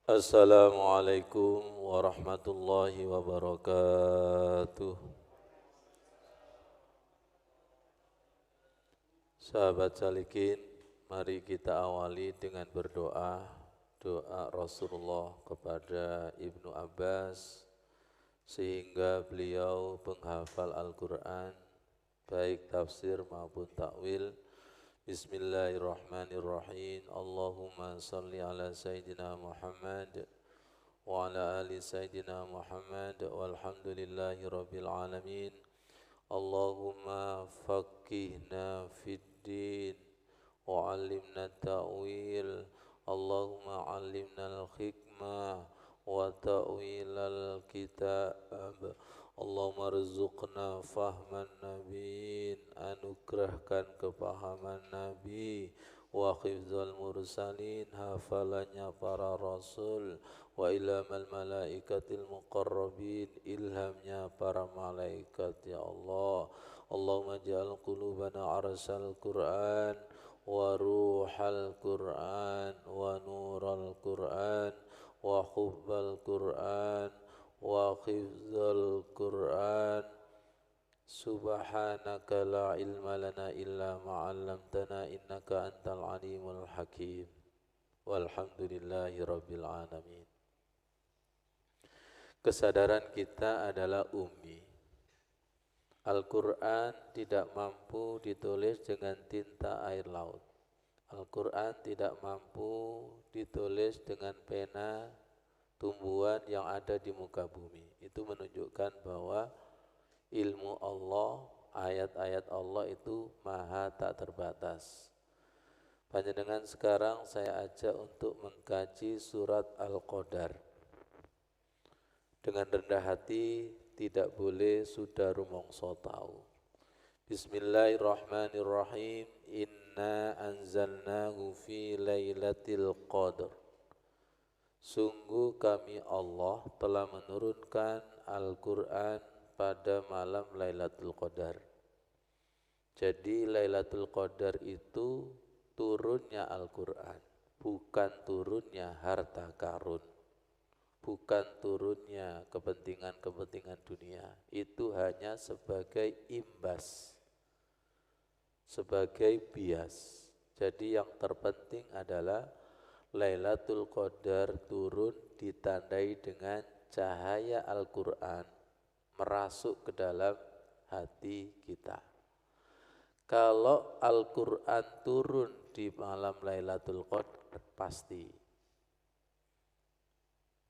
Assalamualaikum warahmatullahi wabarakatuh. Sahabat salikin, mari kita awali dengan berdoa. Doa Rasulullah kepada Ibnu Abbas sehingga beliau penghafal Al-Quran baik tafsir maupun takwil. Bismillahirrahmanirrahim. Allahumma salli ala Sayyidina Muhammad wa ala ali Sayyidina Muhammad walhamdulillahi rabbil alamin. Allahumma faqihna fid din wa alimna ta'wil. Allahumma alimna al-hikmah wa ta'wil al-kitab. Allahumma rizukna fahman nabiin, anugerahkan kepahaman Nabi, wa khifzal mursalin, hafalannya para rasul, wa ilhamal malaikatil muqarrabin, ilhamnya para malaikat ya Allah. Allahumma ja'al qulubana arsal Qur'an wa ruhal Qur'an wa nural Qur'an wa hubbal Qur'an wa khifzal Qur'an. Subhanaka la ilma lana illa ma'allamtana innaka antal alimul hakim. Walhamdulillahi rabbil alamin. Kesadaran kita adalah ummi. Al-Quran tidak mampu ditulis dengan tinta air laut. Al-Quran tidak mampu ditulis dengan pena tumbuhan yang ada di muka bumi. Itu menunjukkan bahwa ilmu Allah, ayat-ayat Allah itu maha tak terbatas. Panjenengan sekarang saya ajak untuk mengkaji surat Al-Qadar. Dengan rendah hati, tidak boleh sudah rumongso tahu. Bismillahirrahmanirrahim. Inna anzalnahu fi lailatul qadar. Sungguh kami Allah telah menurunkan Al-Quran pada malam Lailatul Qadar. Jadi Lailatul Qadar itu turunnya Al-Quran, bukan turunnya harta karun, bukan turunnya kepentingan-kepentingan dunia. Itu hanya sebagai imbas, sebagai bias. Jadi yang terpenting adalah Lailatul Qadar turun ditandai dengan cahaya Al-Quran merasuk ke dalam hati kita. Kalau Al-Quran turun di malam Lailatul Qadar pasti.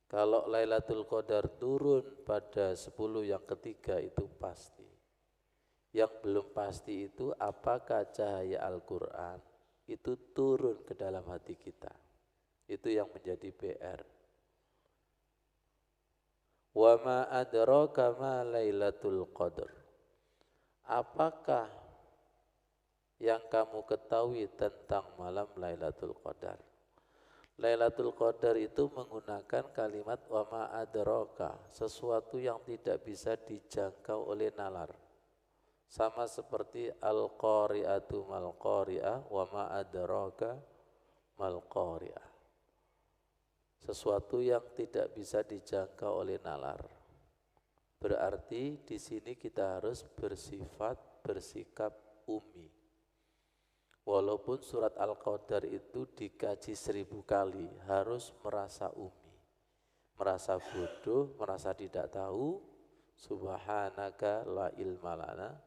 Kalau Lailatul Qadar turun pada 10 yang ketiga itu pasti. Yang belum pasti itu apakah cahaya Al-Quran itu turun ke dalam hati kita. Itu yang menjadi PR. Wa ma adraka ma Lailatul Qadar. Apakah yang kamu ketahui tentang malam Lailatul Qadar? Lailatul Qadar itu menggunakan kalimat wa ma adraka, sesuatu yang tidak bisa dijangkau oleh nalar. Sama seperti al-qari'atu mal qari'ah wa ma adraka mal qari'ah. Sesuatu yang tidak bisa dijangkau oleh nalar. Berarti di sini kita harus bersikap ummi. Walaupun surat Al-Qadar itu dikaji 1000 kali, harus merasa ummi, merasa bodoh, merasa tidak tahu. Subhanaka la ilma lana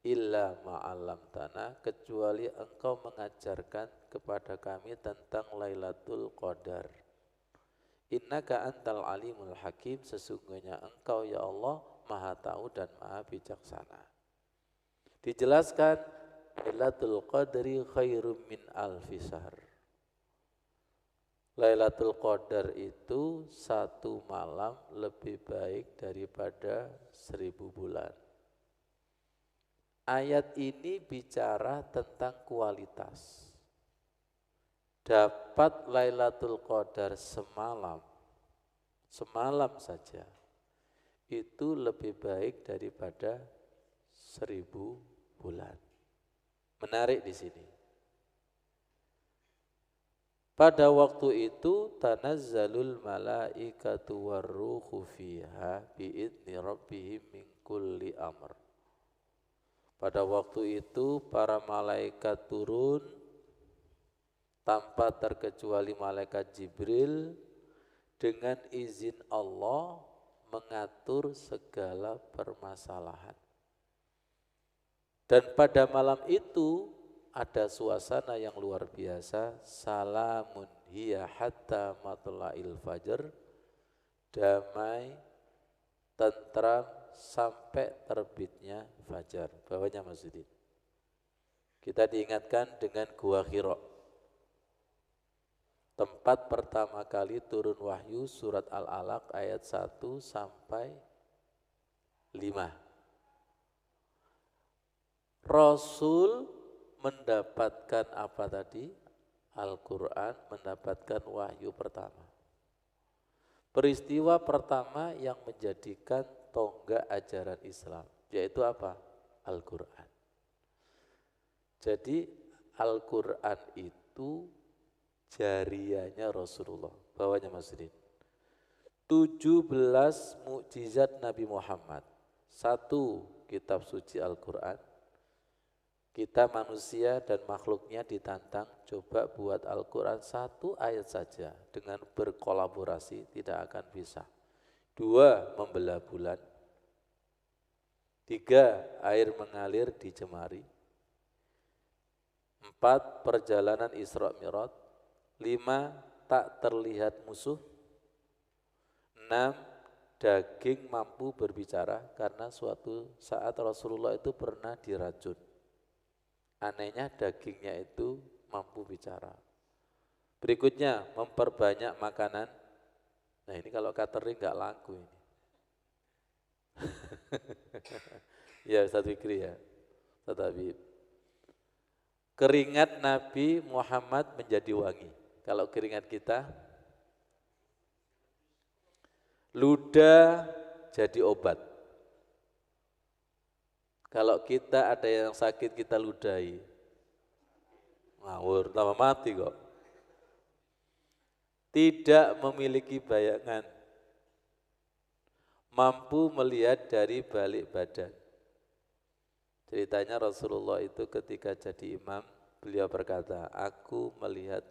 illa ma'allamtana, kecuali engkau mengajarkan kepada kami tentang Lailatul Qadar. Innaka antal alimul hakim, sesungguhnya engkau ya Allah maha tahu dan maha bijaksana. Dijelaskan Lailatul Qadri khairum min alfi syahr. Lailatul Qadar itu satu malam lebih baik daripada 1000 bulan. Ayat ini bicara tentang kualitas. Dapat Lailatul Qadar semalam saja, itu lebih baik daripada 1000 bulan. Menarik di sini. Pada waktu itu tanazzalul malaikatu warruhu fiha biidni rabbihim min kulli amr. Pada waktu itu para malaikat turun tanpa terkecuali malaikat Jibril dengan izin Allah mengatur segala permasalahan. Dan pada malam itu ada suasana yang luar biasa, salamun hiya hatta matla'il fajr, damai, tentram sampai terbitnya fajar. Bawahnya Masjidin. Kita diingatkan dengan Gua Hira. Tempat pertama kali turun wahyu surat Al-Alaq ayat 1 sampai 5. Rasul mendapatkan apa tadi? Al-Quran, mendapatkan wahyu pertama. Peristiwa pertama yang menjadikan tonggak ajaran Islam, yaitu apa? Al-Quran. Jadi Al-Quran itu jariyahnya Rasulullah. Bawahnya Mas Rin. 17 mukjizat Nabi Muhammad. 1 kitab suci Al-Quran. Kita manusia dan makhluknya ditantang coba buat Al-Quran 1 ayat saja dengan berkolaborasi tidak akan bisa. 2 membelah bulan. 3 air mengalir di Jemari. 4 perjalanan Isra Mi'raj. 5 tak terlihat musuh. 6 daging mampu berbicara karena suatu saat Rasulullah itu pernah diracun. Anehnya dagingnya itu mampu bicara. Berikutnya memperbanyak makanan. Nah ini kalau catering nggak laku ini. Ya Ustaz Fikri ya, Ustaz Habib. Keringat Nabi Muhammad menjadi wangi. Kalau keringat kita, ludah jadi obat. Kalau kita ada yang sakit kita ludahi, ngawur, tambah mati kok. Tidak memiliki bayangan, mampu melihat dari balik badan. Ceritanya Rasulullah itu ketika jadi imam, beliau berkata, aku melihat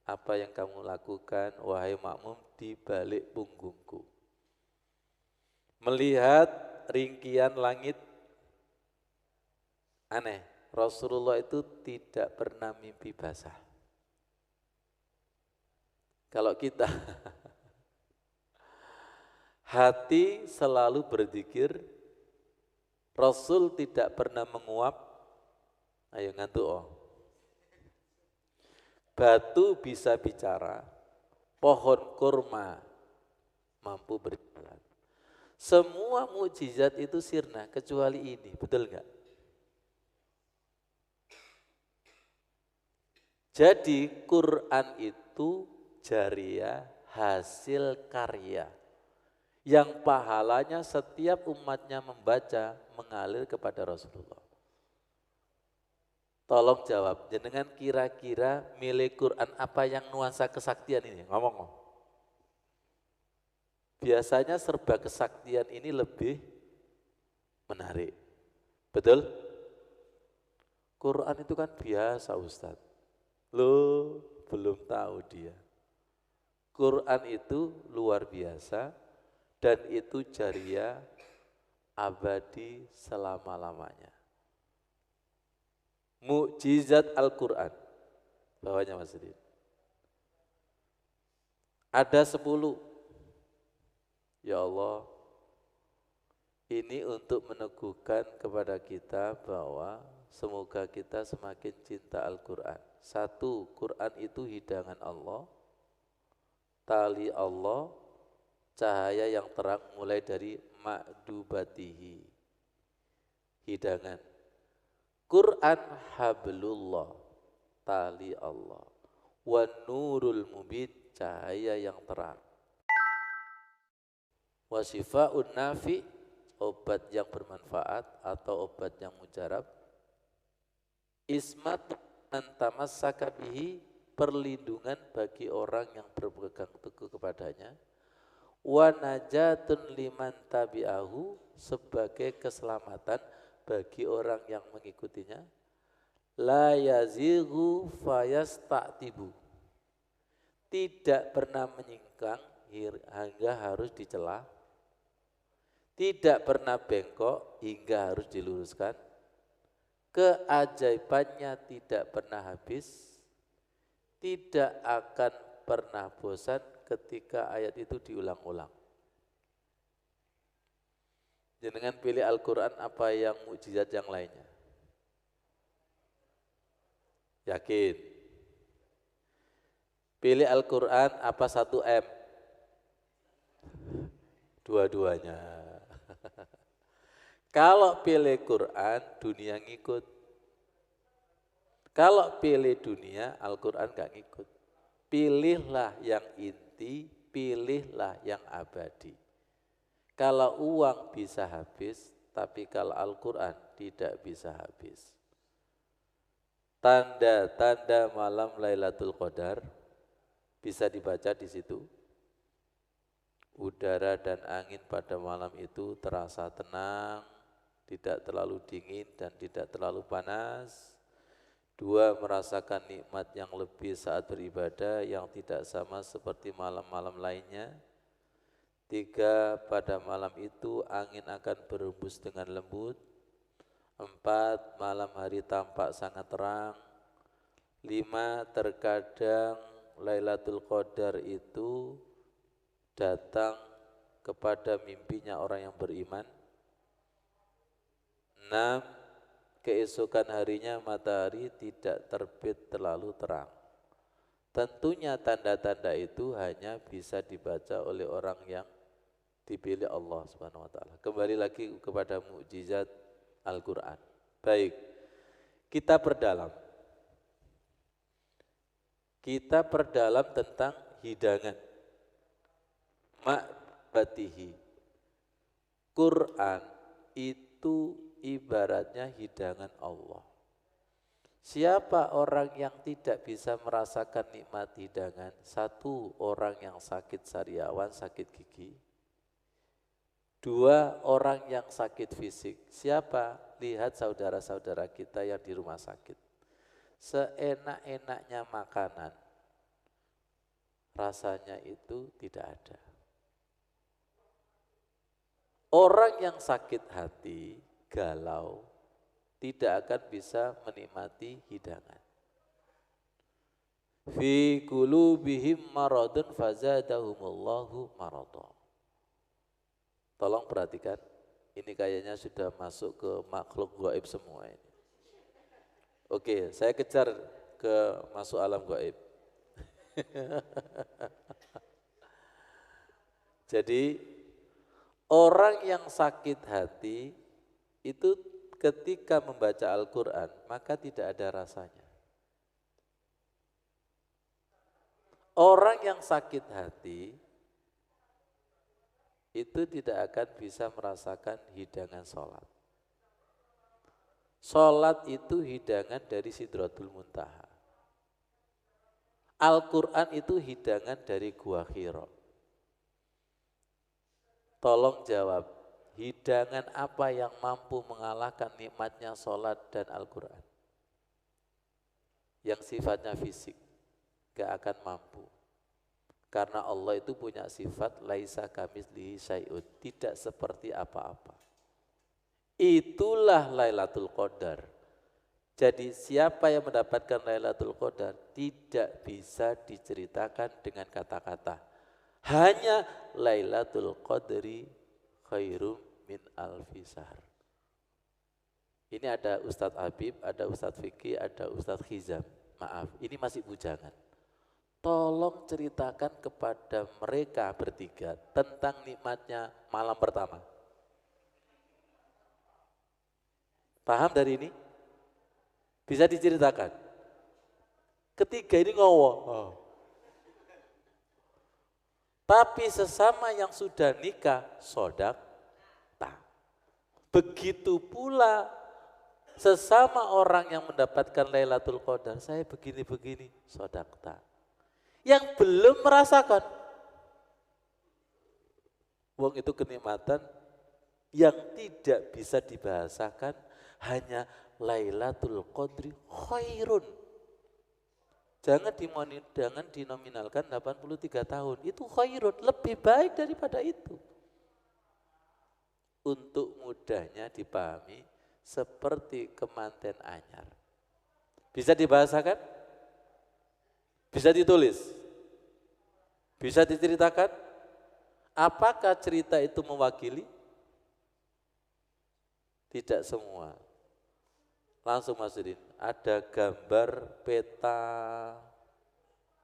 apa yang kamu lakukan, wahai makmum, di balik punggungku. Melihat ringkian langit, aneh, Rasulullah itu tidak pernah mimpi basah. Kalau kita hati selalu berzikir, Rasul tidak pernah menguap. Ayo ngantuk oh. Batu bisa bicara, pohon kurma mampu berjalan. Semua mukjizat itu sirna kecuali ini, betul enggak? Jadi Quran itu jariyah, hasil karya yang pahalanya setiap umatnya membaca mengalir kepada Rasulullah. Tolong jawab, jenengan kira-kira milik Quran apa yang nuansa kesaktian ini? Ngomong. Biasanya serba kesaktian ini lebih menarik. Betul? Quran itu kan biasa Ustadz. Loh, belum tahu dia. Quran itu luar biasa dan itu jariyah abadi selama-lamanya. Mukjizat Al-Quran. Bawahnya Mas Rin. Ada 10. Ya Allah, ini untuk meneguhkan kepada kita bahwa semoga kita semakin cinta Al-Quran. 1, Quran itu hidangan Allah, tali Allah, cahaya yang terang mulai dari ma'dubatihi, hidangan. Quran hablullah, tali Allah, wa nurul mubin, cahaya yang terang, wa syifa'un nafi, obat yang bermanfaat atau obat yang mujarab, ismat antamassaka bihi, perlindungan bagi orang yang berpegang teguh kepadanya, wa najatun liman tabi'ahu, sebagai keselamatan bagi orang yang mengikutinya, la yazighu fayasta'tibu, tidak pernah menyimpang hingga harus dicela, tidak pernah bengkok hingga harus diluruskan, keajaibannya tidak pernah habis, tidak akan pernah bosan ketika ayat itu diulang-ulang. Jenengan pilih Al-Quran apa yang mukjizat yang lainnya? Yakin? Pilih Al-Quran apa 1M? Dua-duanya. Kalau pilih Quran, dunia ngikut. Kalau pilih dunia, Al-Quran gak ngikut. Pilihlah yang inti, pilihlah yang abadi. Kalau uang bisa habis, tapi kalau Al-Quran tidak bisa habis. Tanda-tanda malam Lailatul Qadar bisa dibaca di situ. Udara dan angin pada malam itu terasa tenang, tidak terlalu dingin dan tidak terlalu panas. 2, merasakan nikmat yang lebih saat beribadah yang tidak sama seperti malam-malam lainnya. 3, pada malam itu angin akan berhembus dengan lembut. 4, malam hari tampak sangat terang. 5, terkadang Lailatul Qadar itu datang kepada mimpinya orang yang beriman. 6, keesokan harinya matahari tidak terbit terlalu terang. Tentunya tanda-tanda itu hanya bisa dibaca oleh orang yang dipilih Allah Subhanahu wa taala. Kembali lagi kepada mukjizat Al-Qur'an. Baik. Kita perdalam. Kita perdalam tentang hidangan. Ma'batihi. Quran itu ibaratnya hidangan Allah. Siapa orang yang tidak bisa merasakan nikmat hidangan? 1, orang yang sakit sariawan, sakit gigi. 2, orang yang sakit fisik. Siapa? Lihat saudara-saudara kita yang di rumah sakit. Seenak-enaknya makanan, rasanya itu tidak ada. Orang yang sakit hati, galau, tidak akan bisa menikmati hidangan. Fi qulubihim maradun fazadahumullahu marada. Tolong perhatikan, ini kayaknya sudah masuk ke makhluk gaib semua ini. Oke, saya kejar ke masuk alam gaib. Jadi orang yang sakit hati itu ketika membaca Al-Quran maka tidak ada rasanya. Orang yang sakit hati itu tidak akan bisa merasakan hidangan sholat. Sholat itu hidangan dari Sidratul Muntaha. Al-Quran itu hidangan dari Gua Hira. Tolong jawab, hidangan apa yang mampu mengalahkan nikmatnya sholat dan Al-Quran? Yang sifatnya fisik, gak akan mampu. Karena Allah itu punya sifat laisa kamitslihi syai'un, tidak seperti apa-apa. Itulah Lailatul Qadar. Jadi siapa yang mendapatkan Lailatul Qadar tidak bisa diceritakan dengan kata-kata. Hanya Lailatul Qadri khairum min alfi syahr. Ini ada Ustadz Habib, ada Ustadz Fikri, ada Ustadz Khizam. Maaf, ini masih bujangan. Tolong ceritakan kepada mereka bertiga tentang nikmatnya malam pertama. Paham dari ini? Bisa diceritakan? Ketiga ini ngowo. Oh. Tapi sesama yang sudah nikah, sodak, tak. Begitu pula sesama orang yang mendapatkan Lailatul Qadar, saya begini-begini, sodakta. Yang belum merasakan, wong itu kenikmatan yang tidak bisa dibahasakan, hanya Lailatul Qadri khairun. Jangan dinominalkan 83 tahun, itu khairun, lebih baik daripada itu. Untuk mudahnya dipahami, seperti kemanten anyar. Bisa dibahasakan? Bisa ditulis? Bisa diceritakan? Apakah cerita itu mewakili? Tidak semua. Langsung masukin, ada gambar peta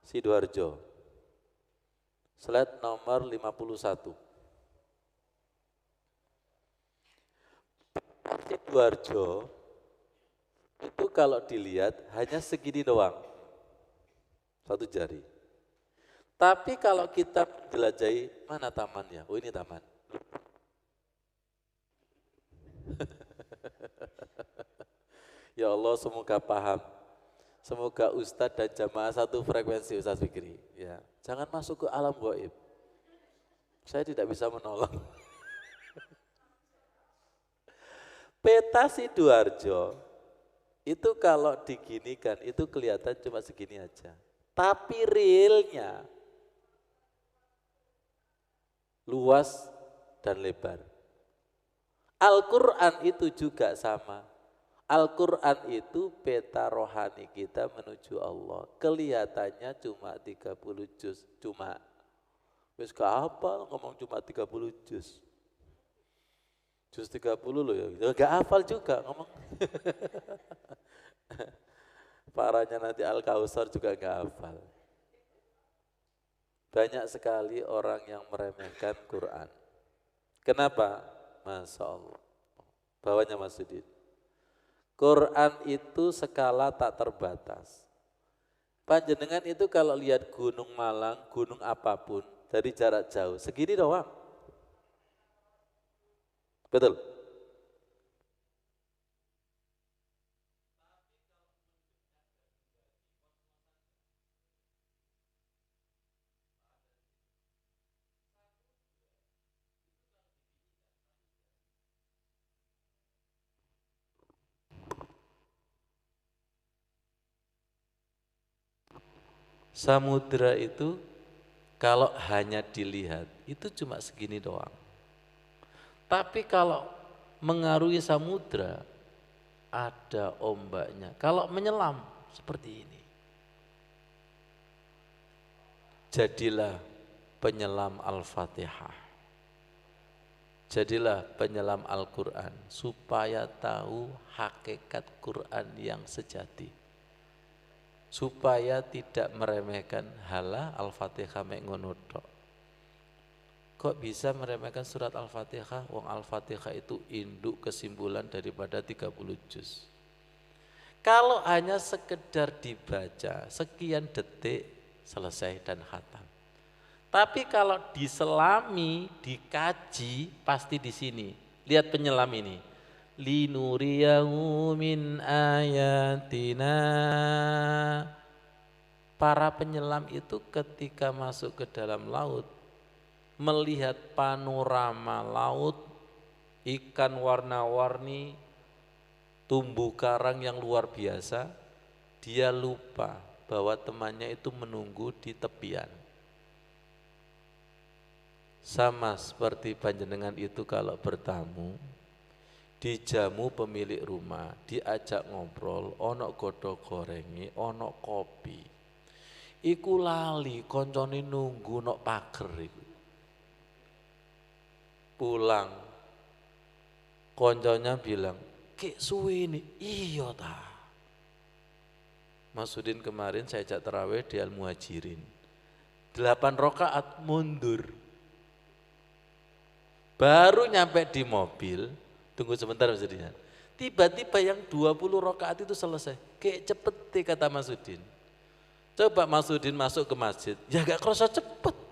Sidoarjo. Slide nomor 51. Sidoarjo itu kalau dilihat hanya segini doang, satu jari. Tapi kalau kita jelajahi, mana tamannya? Oh ini taman. Ya Allah, semoga paham. Semoga Ustadz dan jamaah satu frekuensi, Ustadz Fikri. Ya, jangan masuk ke alam gaib. Saya tidak bisa menolong. Peta Sidoarjo itu kalau diginikan itu kelihatan cuma segini aja. Tapi realnya luas dan lebar. Al-Quran itu juga sama. Al-Quran itu peta rohani kita menuju Allah. Kelihatannya cuma 30 juz. Cuma. Wis gak hafal ngomong cuma 30 juz. Juz 30 loh ya. Gak hafal juga ngomong. Parahnya nanti Al-Kausar juga gak hafal. Banyak sekali orang yang meremehkan Quran. Kenapa? Masya Allah. Bawahnya Mas Sudin. Quran itu skala tak terbatas. Panjenengan itu kalau lihat Gunung Malang, gunung apapun, dari jarak jauh, segini doang. Betul? Samudra itu kalau hanya dilihat itu cuma segini doang. Tapi kalau mengarungi samudra ada ombaknya. Kalau menyelam seperti ini. Jadilah penyelam Al-Fatihah. Jadilah penyelam Al-Quran supaya tahu hakikat Quran yang sejati. Supaya tidak meremehkan hala Al-Fatihah mek ngono tok. Kok bisa meremehkan surat Al-Fatihah? Wong Al-Fatihah itu induk kesimpulan daripada 30 juz. Kalau hanya sekedar dibaca sekian detik selesai dan khatam. Tapi kalau diselami, dikaji pasti di sini. Lihat penyelam ini. Linuriyahu min ayatina. Para penyelam itu ketika masuk ke dalam laut melihat panorama laut, ikan warna-warni, tumbuh karang yang luar biasa, dia lupa bahwa temannya itu menunggu di tepian. Sama seperti panjenengan itu kalau bertamu, dijamu pemilik rumah, diajak ngobrol, ono godhog gorengi, ono kopi. Iku lali koncone nunggu nok pager iku. Pulang, konconya bilang, "Kek suwe ini." Iya ta. Mas Udin kemarin saya ajak tarawih di Al-Muhajirin. 8 rakaat mundur. Baru nyampe di mobil, tunggu sebentar Mas Udin. Tiba-tiba yang 20 rakaat itu selesai. Kayak cepet deh kata Mas Udin. Coba Mas Udin masuk ke masjid, ya gak kerasa cepet.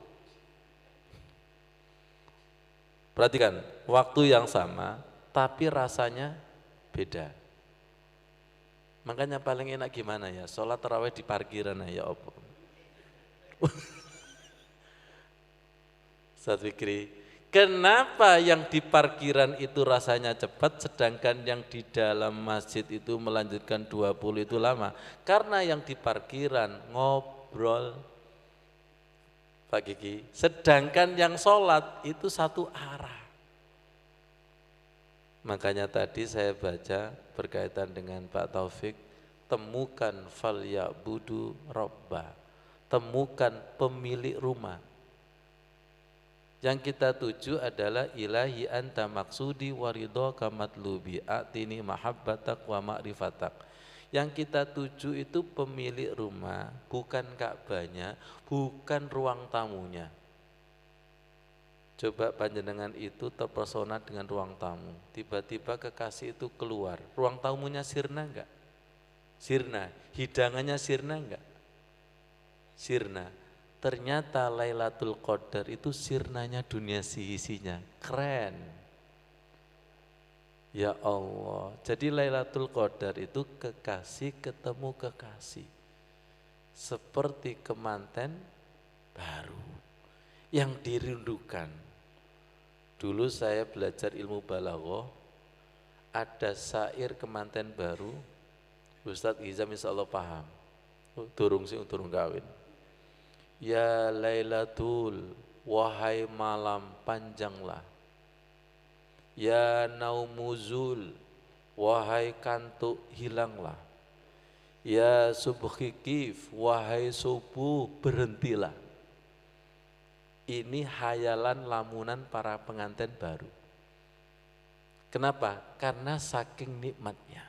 Perhatikan, waktu yang sama, tapi rasanya beda. Makanya paling enak gimana ya, sholat tarawih di parkiran ya apa. Ustaz Fikri, kenapa yang di parkiran itu rasanya cepat sedangkan yang di dalam masjid itu melanjutkan 20 itu lama? Karena yang di parkiran ngobrol, Pak Kiki, sedangkan yang sholat itu satu arah. Makanya tadi saya baca berkaitan dengan Pak Taufik, temukan falyabudu robba, temukan pemilik rumah. Yang kita tuju adalah ilahi anta maksudi waridhoka matlubi atini mahabbatak wa ma'rifatak. Yang kita tuju itu pemilik rumah, bukan Ka'bahnya, bukan ruang tamunya. Coba panjenengan itu terpesona dengan ruang tamu, tiba-tiba kekasih itu keluar, ruang tamunya sirna enggak? Sirna. Hidangannya sirna enggak? Sirna. Ternyata Lailatul Qadar itu sirnanya dunia isinya. Keren. Ya Allah. Jadi Lailatul Qadar itu kekasih ketemu kekasih. Seperti kemanten baru yang dirindukan. Dulu saya belajar ilmu balaghah, ada syair kemanten baru, Ustadz Hizam insya Allah paham. Durung kawin. Ya Lailatul, wahai malam panjanglah. Ya naumuzul, wahai kantuk hilanglah. Ya subhi kif, wahai subuh berhentilah. Ini hayalan lamunan para pengantin baru. Kenapa? Karena saking nikmatnya.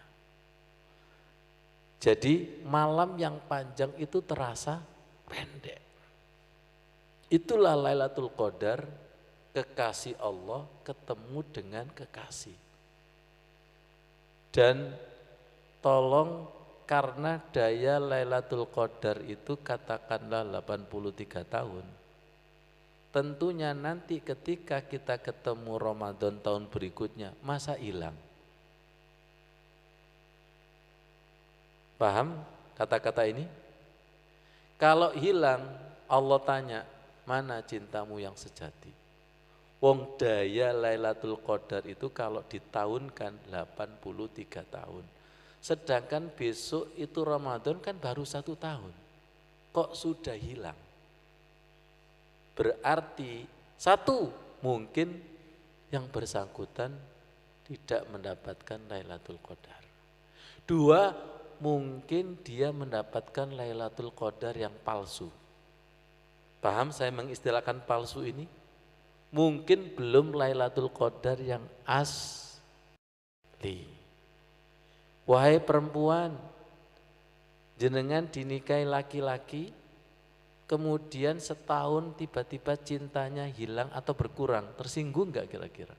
Jadi malam yang panjang itu terasa pendek. Itulah Lailatul Qadar, kekasih Allah ketemu dengan kekasih. Dan tolong, karena daya Lailatul Qadar itu katakanlah 83 tahun. Tentunya nanti ketika kita ketemu Ramadan tahun berikutnya, masa hilang? Paham kata-kata ini? Kalau hilang, Allah tanya, mana cintamu yang sejati? Wong daya Lailatul Qadar itu kalau ditahunkan 83 tahun. Sedangkan besok itu Ramadan kan baru 1 tahun. Kok sudah hilang? Berarti satu, mungkin yang bersangkutan tidak mendapatkan Lailatul Qadar. Dua, mungkin dia mendapatkan Lailatul Qadar yang palsu. Paham saya mengistilahkan palsu ini? Mungkin belum Lailatul Qadar yang asli. Wahai perempuan, jenengan dinikahi laki-laki, kemudian setahun tiba-tiba cintanya hilang atau berkurang, tersinggung enggak kira-kira?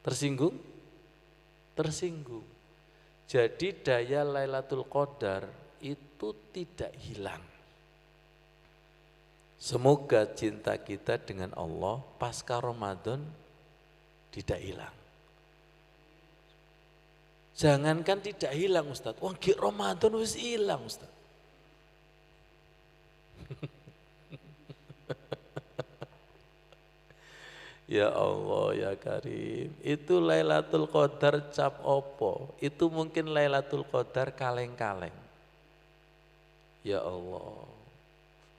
Tersinggung? Tersinggung. Jadi daya Lailatul Qadar itu tidak hilang. Semoga cinta kita dengan Allah pasca Ramadan tidak hilang. Jangankan tidak hilang Ustaz, wah Ramadan wis hilang Ustaz. Ya Allah ya Karim, itu Lailatul Qadar cap opo, itu mungkin Lailatul Qadar kaleng-kaleng. Ya Allah,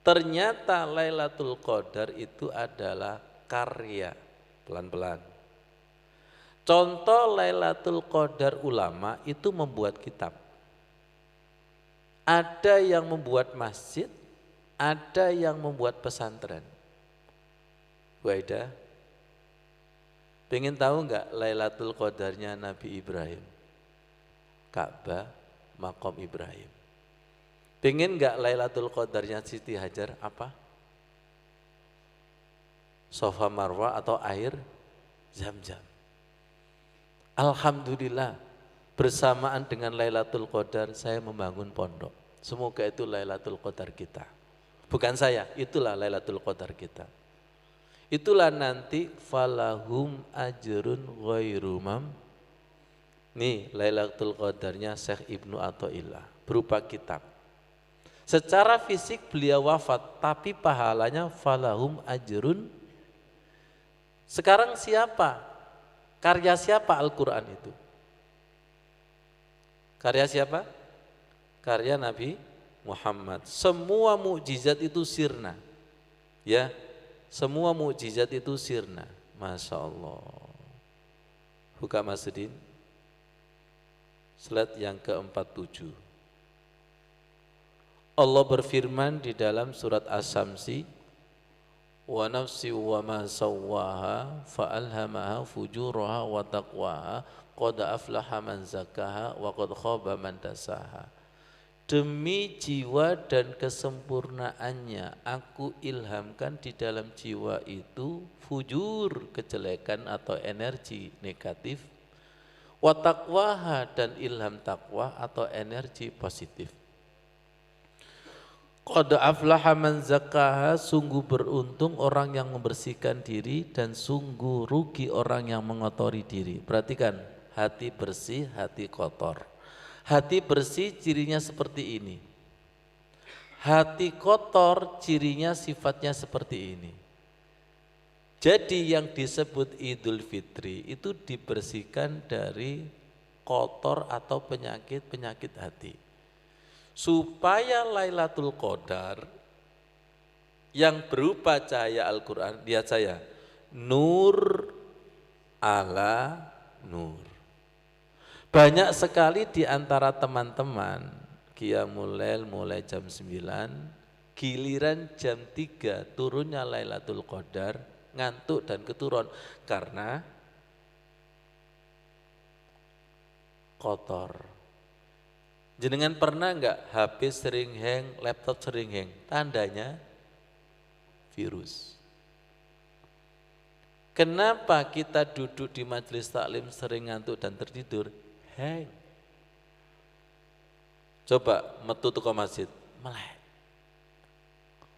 ternyata Lailatul Qadar itu adalah karya, pelan-pelan. Contoh Lailatul Qadar ulama itu membuat kitab. Ada yang membuat masjid, ada yang membuat pesantren. Waidah, pengen tahu enggak Lailatul Qadarnya Nabi Ibrahim? Ka'bah, Maqam Ibrahim. Pengen enggak Lailatul Qadarnya Siti Hajar apa? Safa Marwah atau air Zam-Zam. Alhamdulillah, bersamaan dengan Lailatul Qadar saya membangun pondok. Semoga itu Lailatul Qadar kita. Bukan saya, itulah Lailatul Qadar kita. Itulah nanti falahum ajrun ghairu Nih Lailatul Qadarnya Syekh Ibnu Athaillah berupa kitab. Secara fisik beliau wafat, tapi pahalanya falahum ajrun. Sekarang siapa? Karya siapa Al-Quran itu? Karya siapa? Karya Nabi Muhammad. Semua mukjizat itu sirna. Ya, semua mukjizat itu sirna. Masya Allah. Buka Masudin. Slide yang ke-47. Allah berfirman di dalam surat As-Samsi, wa nafsi wa ma sawwaha fa alhamaha fujuraha wa taqwaha qad aflaha man zakkaha wa qad khaba man dasaha. Demi jiwa dan kesempurnaannya aku ilhamkan di dalam jiwa itu fujur, kejelekan atau energi negatif, wa taqwaha, dan ilham takwa atau energi positif. Qad aflaha man zakkaha, sungguh beruntung orang yang membersihkan diri dan sungguh rugi orang yang mengotori diri. Perhatikan, hati bersih, hati kotor. Hati bersih cirinya seperti ini. Hati kotor cirinya sifatnya seperti ini. Jadi yang disebut Idul Fitri itu dibersihkan dari kotor atau penyakit-penyakit hati. Supaya Lailatul Qadar yang berupa cahaya Al-Quran, lihat saya, nur ala nur. Banyak sekali di antara teman-teman Qiyamul Lail mulai jam 9, giliran jam 3 turunnya Lailatul Qadar, ngantuk dan keturun karena kotor. Jenengan pernah enggak HP sering hang, laptop sering hang? Tandanya virus. Kenapa kita duduk di majelis taklim sering ngantuk dan tertidur? Hang. Coba metu ke masjid, melek.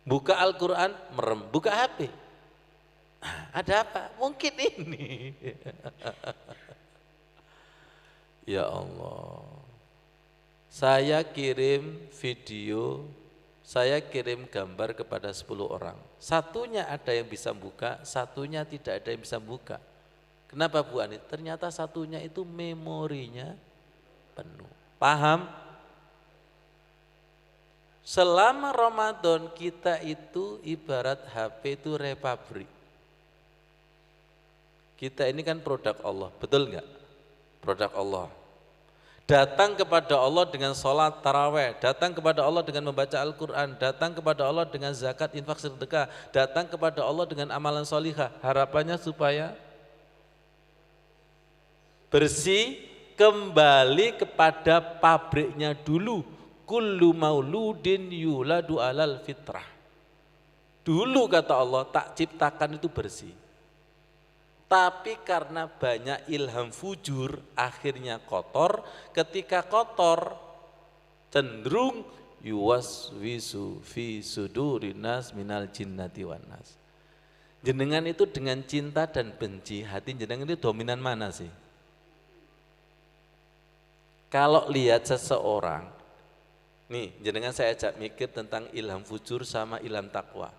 Buka Al-Quran, merem. Buka HP. Ada apa? Mungkin ini. Ya Allah. Saya kirim video, saya kirim gambar kepada 10 orang. Satunya ada yang bisa buka, satunya tidak ada yang bisa buka. Kenapa Bu Ani? Ternyata satunya itu memorinya penuh. Paham? Selama Ramadan kita itu ibarat HP itu repabrik. Kita ini kan produk Allah, betul enggak? Produk Allah. Datang kepada Allah dengan sholat taraweh, datang kepada Allah dengan membaca Al-Quran, datang kepada Allah dengan zakat, infak, sedekah, datang kepada Allah dengan amalan sholihah. Harapannya supaya bersih, kembali kepada pabriknya dulu. Kullu mauludin yuladu alal fitrah. Dulu kata Allah, tak ciptakan itu bersih. Tapi karena banyak ilham fujur, akhirnya kotor. Ketika kotor, cenderung yuwaswisu fi sudurinas minal jinnati wan nas. Jenengan itu dengan cinta dan benci, hati jenengan itu dominan mana sih? Kalau lihat seseorang, nih jenengan saya ajak mikir tentang ilham fujur sama ilham takwa.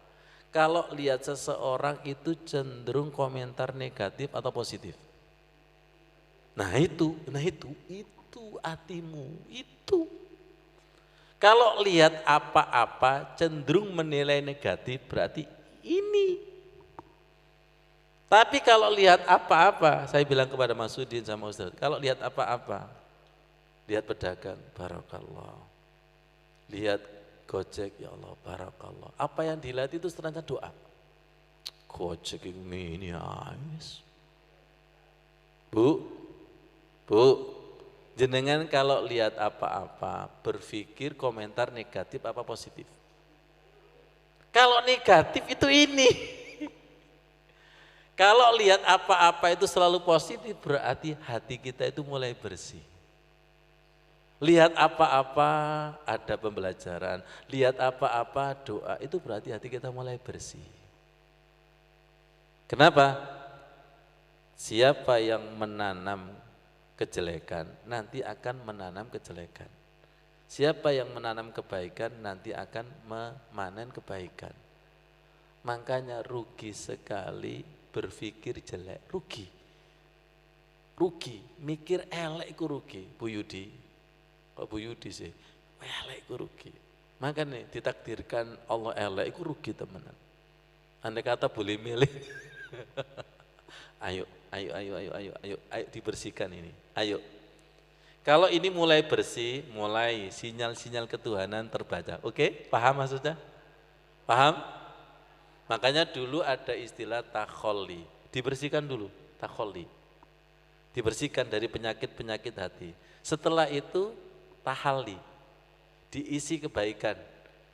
Kalau lihat seseorang itu cenderung komentar negatif atau positif. Nah itu hatimu, itu. Kalau lihat apa-apa cenderung menilai negatif, berarti ini. Tapi kalau lihat apa-apa, saya bilang kepada Mas Udin sama Ustaz, kalau lihat apa-apa, lihat pedagang, barakallah. Lihat Gojek, ya Allah, barakallah. Apa yang dilihat itu ternyata doa. Gojek ini ais. Bu, jenengan kalau lihat apa-apa, berpikir komentar negatif apa positif? Kalau negatif itu ini. Kalau lihat apa-apa itu selalu positif, berarti hati kita itu mulai bersih. Lihat apa-apa ada pembelajaran, lihat apa-apa doa, itu berarti hati kita mulai bersih. Kenapa? Siapa yang menanam kejelekan, nanti akan menanam kejelekan. Siapa yang menanam kebaikan, nanti akan memanen kebaikan. Makanya rugi sekali berpikir jelek, rugi. Rugi, mikir elek itu rugi, Bu Yudi. Kok Bu Yudi sih? Elek itu rugi. Makanya ditakdirkan Allah elek itu rugi temenan. Andai kata boleh milih. Ayo dibersihkan ini. Ayo. Kalau ini mulai bersih, mulai sinyal-sinyal ketuhanan terbaca. Oke, paham maksudnya? Paham? Makanya dulu ada istilah takholli. Dibersihkan dulu, takholli. Dibersihkan dari penyakit-penyakit hati. Setelah itu tahalli. Diisi kebaikan,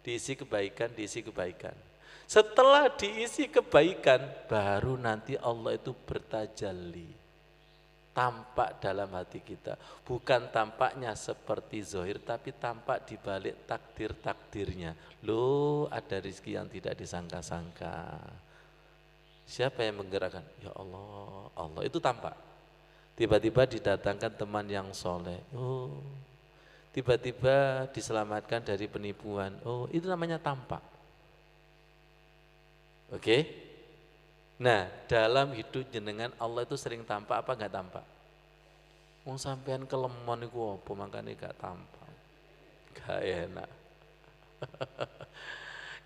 diisi kebaikan, diisi kebaikan. Setelah diisi kebaikan, baru nanti Allah itu bertajalli. Tampak dalam hati kita. Bukan tampaknya seperti zohir, tapi tampak di balik takdir-takdirnya. Loh, ada rezeki yang tidak disangka-sangka. Siapa yang menggerakkan? Ya Allah, Allah itu tampak. Tiba-tiba didatangkan teman yang soleh. Oh, tiba-tiba diselamatkan dari penipuan. Oh, itu namanya tampak. Oke? Nah, dalam hidup jenengan Allah itu sering tampak apa enggak tampak? Wong sampean kelemon iku apa makane gak tampak. Gak enak.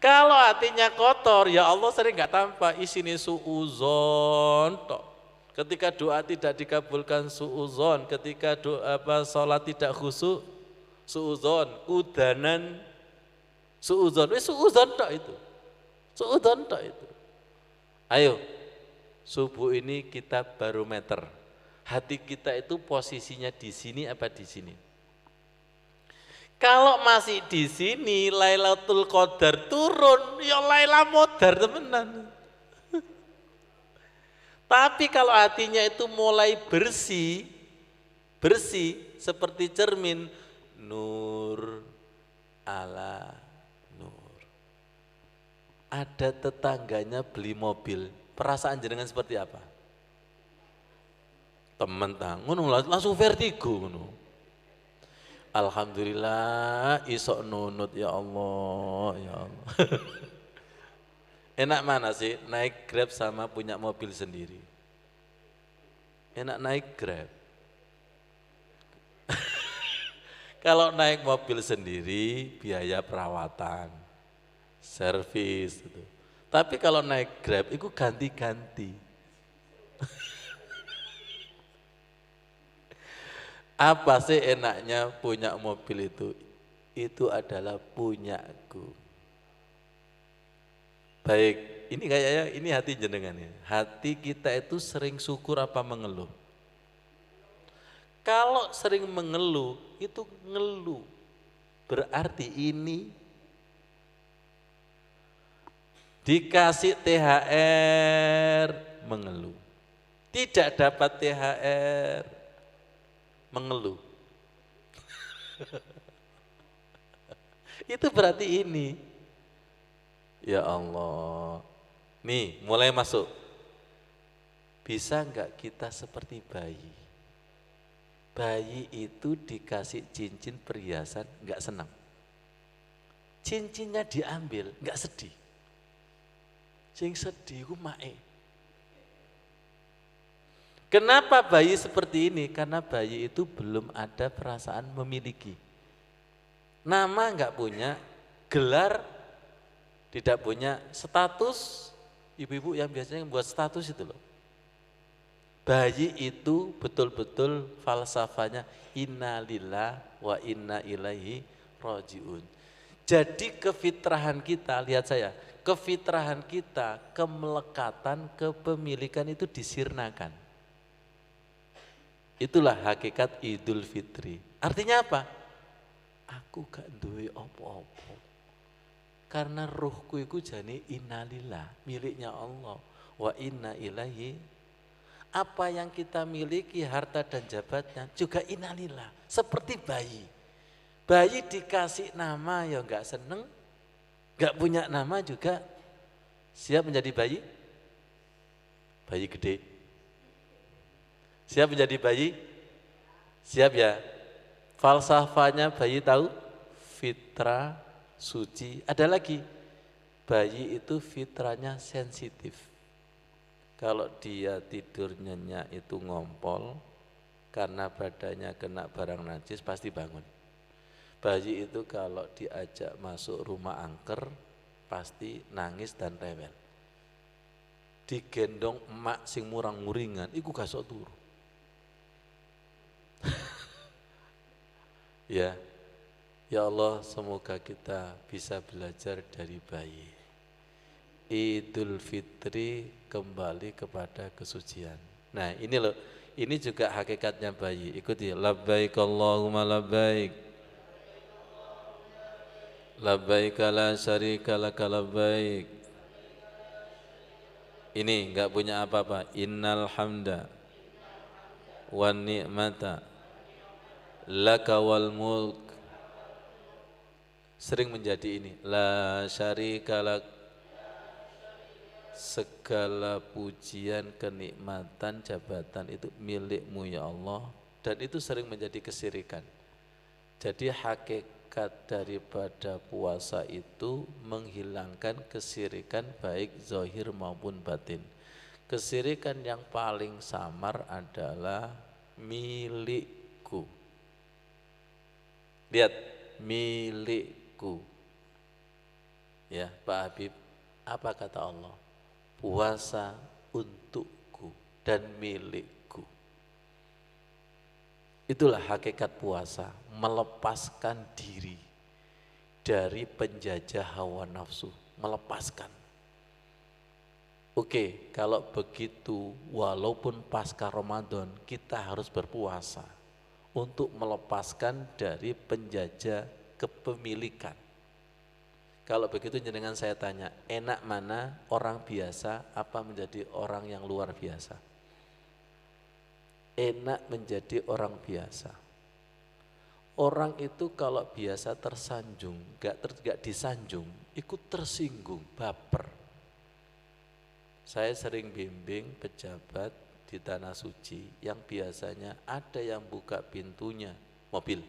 Kalau hatinya kotor, ya Allah sering gak tampak, isine suuzon tok. Ketika doa tidak dikabulkan suuzon, ketika doa salat tidak khusyuk suuzon, udanan suuzon, suuzon tok itu. Suuzon tok itu. Ayo, subuh ini kita barometer. Hati kita itu posisinya di sini apa di sini? Kalau masih di sini, Lailatul Qadar turun, ya Laila modar temenan. Tapi kalau hatinya itu mulai bersih seperti cermin, nur ala nur. Ada tetangganya beli mobil, perasaan jenengan seperti apa? Temen ngono langsung vertigo ngono. Alhamdulillah isok nunut ya Allah, ya Allah. Enak mana sih naik Grab sama punya mobil sendiri? Enak naik Grab. Kalau naik mobil sendiri biaya perawatan, servis gitu. Tapi kalau naik Grab itu ganti-ganti. Apa sih enaknya punya mobil itu? Itu adalah punyaku. Baik, ini kayaknya ini hati jenengan ya. Hati kita itu sering syukur apa mengeluh? Kalau sering mengeluh, itu ngeluh. Berarti ini dikasih THR mengeluh. Tidak dapat THR mengeluh. Itu berarti ini. Ya Allah. Nih, mulai masuk. Bisa enggak kita seperti bayi? Bayi itu dikasih cincin perhiasan, enggak senang. Cincinnya diambil, enggak sedih. Sing sedih ku mae. Kenapa bayi seperti ini? Karena bayi itu belum ada perasaan memiliki. Nama enggak punya, gelar tidak punya, status, ibu-ibu yang biasanya buat status itu loh. Bayi itu betul-betul falsafahnya inna lillah wa inna ilaihi rajiun. Jadi kefitrahan kita, lihat saya, kefitrahan kita, kemelekatan, kepemilikan itu disirnakan. Itulah hakikat Idul Fitri. Artinya apa? Aku gak duwe opo-opo. Karena ruhku itu jane innalillah, miliknya Allah. Wa inna ilaihi. Apa yang kita miliki, harta dan jabatan juga innalillah. Seperti bayi. Bayi dikasih nama ya enggak seneng, enggak punya nama juga siap menjadi bayi. Bayi gede. Siap menjadi bayi Siap ya? Falsafahnya bayi tahu? Fitrah, suci. Ada lagi, bayi itu fitrahnya sensitif. Kalau dia tidur nyenyak itu ngompol, karena badannya kena barang najis pasti bangun. Bayi itu kalau diajak masuk rumah angker, pasti nangis dan rewel. Digendong emak sing murang-muringan, iku gak sok turu. Ya, ya Allah, semoga kita bisa belajar dari bayi. Idul Fitri kembali kepada kesucian. Nah ini loh, ini juga hakikatnya bayi. Ikuti, labbaik Allahumma labbaik, labbaik la syarika laka labbaik. Ini enggak punya apa-apa. Innal hamda wan ni'mata laka wal mulk. Sering menjadi ini, la syarika lak, segala pujian, kenikmatan, jabatan itu milikmu ya Allah, dan itu sering menjadi kesyirikan. Jadi hakikat daripada puasa itu menghilangkan kesyirikan baik zahir maupun batin. Kesyirikan yang paling samar adalah milikku. Lihat, milikku. Ya Pak Habib, apa kata Allah? Puasa untukku dan milikku. Itulah hakikat puasa, melepaskan diri dari penjajah hawa nafsu, melepaskan. Oke, kalau begitu walaupun pasca Ramadan kita harus berpuasa untuk melepaskan dari penjajah kepemilikan. Kalau begitu jenengan saya tanya, enak mana orang biasa apa menjadi orang yang luar biasa? Enak menjadi orang biasa. Orang itu kalau biasa tersanjung, gak disanjung, ikut tersinggung, baper. Saya sering bimbing pejabat di Tanah Suci yang biasanya ada yang buka pintunya mobil,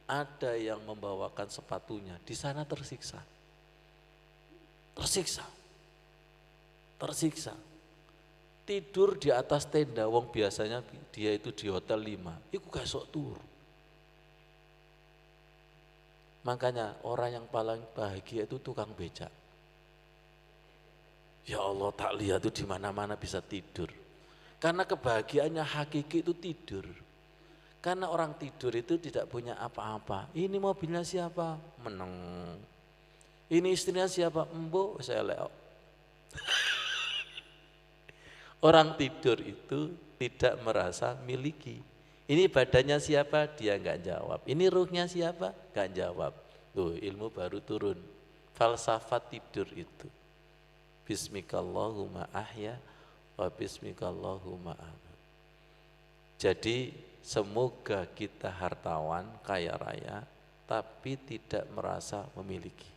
ada yang membawakan sepatunya, di sana tersiksa. Tersiksa. Tidur di atas tenda, wong biasanya dia itu di hotel 5, itu gak sok turu. Makanya orang yang paling bahagia itu tukang becak. Ya Allah, tak lihat itu di mana-mana bisa tidur. Karena kebahagiaannya hakiki itu tidur. Karena orang tidur itu tidak punya apa-apa. Ini mobilnya siapa? Meneng. Ini istrinya siapa? Embo, saya leok. Orang tidur itu tidak merasa miliki. Ini badannya siapa? Dia enggak jawab. Ini ruhnya siapa? Enggak jawab. Tuh, ilmu baru turun. Falsafat tidur itu. Bismikallahumma ahya wa bismikallahumma amat. Jadi semoga kita hartawan, kaya raya, tapi tidak merasa memiliki.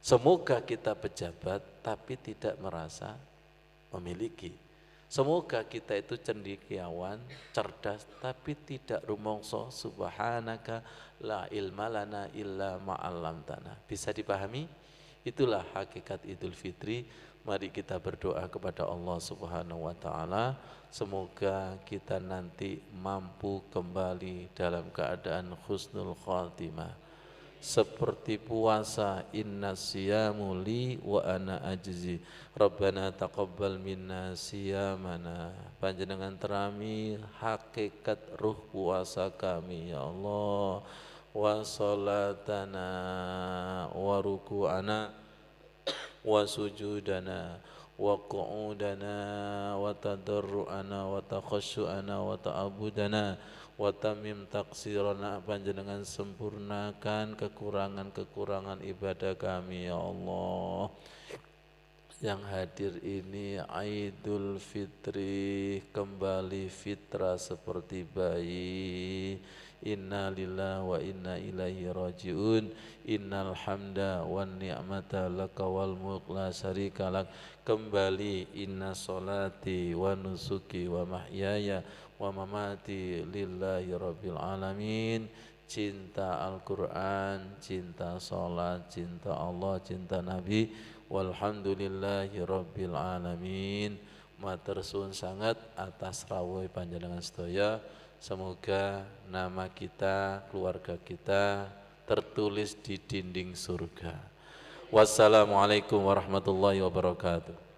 Semoga kita pejabat, tapi tidak merasa memiliki. Semoga kita itu cendekiawan, cerdas, tapi tidak rumongso. Subhanaka la ilma lana illa ma'allamtana. Bisa dipahami? Itulah hakikat Idul Fitri. Mari kita berdoa kepada Allah Subhanahu wa taala, semoga kita nanti mampu kembali dalam keadaan husnul khatimah. Seperti puasa, inna siyamu li wa ana ajzi. Rabbana taqabbal minna siyamana. Panjenengan terami hakikat ruh puasa kami ya Allah. Wa salatana wa ruku'ana wa sujudana wa qu'udana wa tadarru'ana wa takhashu'ana wa ta'abudana wa tamim taksirana. Panjenengan sempurnakan kekurangan-kekurangan ibadah kami ya Allah. Yang hadir ini Idul Fitri, kembali fitrah seperti bayi. inna lillahi wa inna ilaihi raji'un. Innal hamda wan ni'mata laka wal mulk la syarika lak. Kembali inna salati wa nusuki wa mahyaya wa mamati lillahi rabbil alamin. Cinta Al-Quran, cinta salat, cinta Allah, cinta Nabi. Walhamdulillahi rabbil alamin. Matur suwun sangat atas rawuh panjenengan sedaya. Semoga nama kita, keluarga kita tertulis di dinding surga. Wassalamualaikum warahmatullahi wabarakatuh.